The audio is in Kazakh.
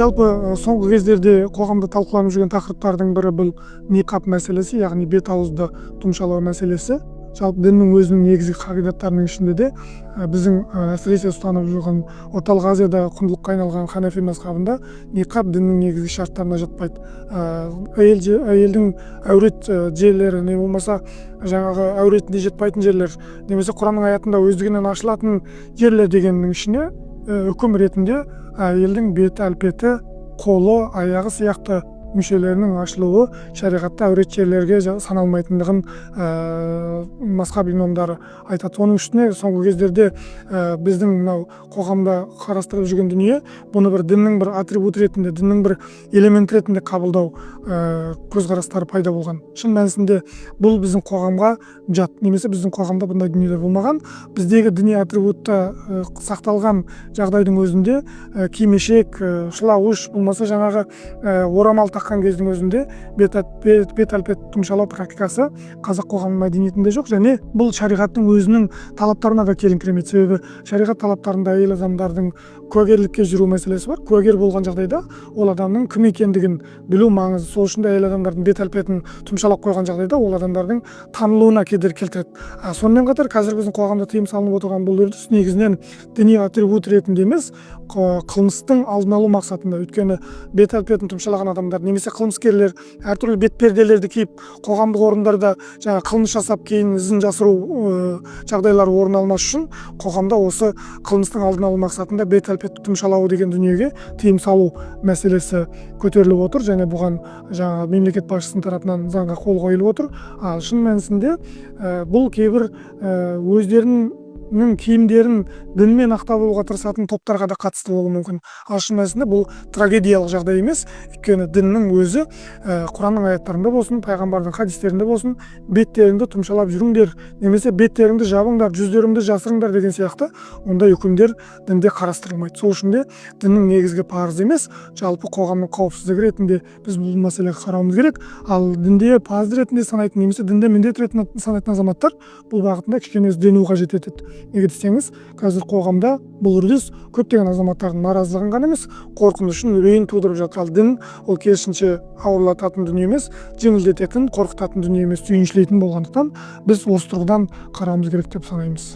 Жалпы соңғы кездерде қоғамда талқыланып жүрген тақырыптардың бірі бұл ниқаб мәселесі, яғни бет ауызды тұмшалау мәселесі. Жалпы діннің өзінің негізгі қағидаттарының ішінде де біздің әсіресе ұстанып жүрген орталық Азияда құндылыққа айналған ханафи мазхабында ниқаб діннің негізгі шарттарына жатпайды. Әйелдің әурет жерлері не болмаса жаңағы әуретіне жетпейтін жерлер немесе Құранның аятында өздігінен ашылатын жерлер дегеннің ішіне үкім ретінде әйелдің беті, әлпеті, қолы, аяғы сияқты мүшелерінің ашылуы шариғатта әурет жерлерге саналмайтындығын мазхаб имамдары айтады. Оның үстіне соңғы кездерде біздің мынау қоғамда қарастырып жүрген дүние бұны бір діннің бір атрибут ретінде, діннің бір элемент ретінде қабылдау көзқарастары пайда болған. Шын мәнісінде бұл біздің қоғамға жат, немесе біздің қоғамда бұндай дүниелер болмаған. Біздегі діни атрибутта сақталған жағдайдың өзінде кимешек, шылауыш болмаса жаңағы орамал таққан кездің өзінде бет әлпет тұмшалау практикасы қазақ қоғамының мәдениетінде жоқ, және бұл шариғаттың өзінің талаптарына да келіңкіремейді. Себебі шариғат талаптарында әйел адамдардың куәгерлікке жүру мәселесі бар. Куәгер болған жағдайда ол адамның кім екендігін білу маңызды. Сол үшін де әйел адамдардың бет әлпетін тұмшалап қойған жағдайда ол адамдардың танылуына кедергі келтіреді. Сонымен қатар қазір біздің қоғамда тыйым салынып отырған бұл үрдіс негізінен діни атрибут ретінде емес, қылмыстың алдын алу мақсатында. Өйткені бет әлпетін тұмшалаған адамдар немесе қылмыскерлер әртүрлі бетперделерді киіп қоғамдық орындарда жаңа қылмыс жасап кейін ізін жасыру жағдайлары орын алмас үшін қоғамда осы қылмыстың алдын алу мақсатында бет әлпетті тұмшалау деген дүниеге тыйым салу мәселесі көтеріліп отыр, және бұған жаңа мемлекет басшысының тарапынан заңға қол қойылып отыр. Ал шын мәнісінде бұл кейбір өздерінің киімдерін дінмен ақтап алуға тырысатын топтарға да қатысты болуы мүмкін. Ал шын мәнісінде бұл трагедиялық жағдай емес, өйткені діннің өзі Құранның аяттарында болсын, пайғамбардың хадистерінде болсын, беттеріңді тұмшалап жүріңдер, немесе беттеріңді жабыңдар, жүздеріңді жасырыңдар деген сияқты ондай үкімдер дінде қарастырылмайды. Сол үшін де діннің негізгі парызы емес, жалпы қоғамның қауіпсіздігі ретінде біз бұл мәселеге қарауымыз керек. Ал дінде парыз ретінде санайтын немесе дінде міндет ретінде санайтын азаматтар бұл бағытында кішкене іздену қажет етеді. Неге десеңіз, қазір қоғамда бұл үрдіс көптеген азаматтардың наразылығын ғана емес, қорқынышын, үрейін тудырып жатыр. Ал дін ол керісінше ауырлататын дүние емес, жеңілдететін, қорқытатын дүние емес, сүйіншілейтін болғандықтан біз осы тұрғыдан қарауымыз керек деп санаймыз.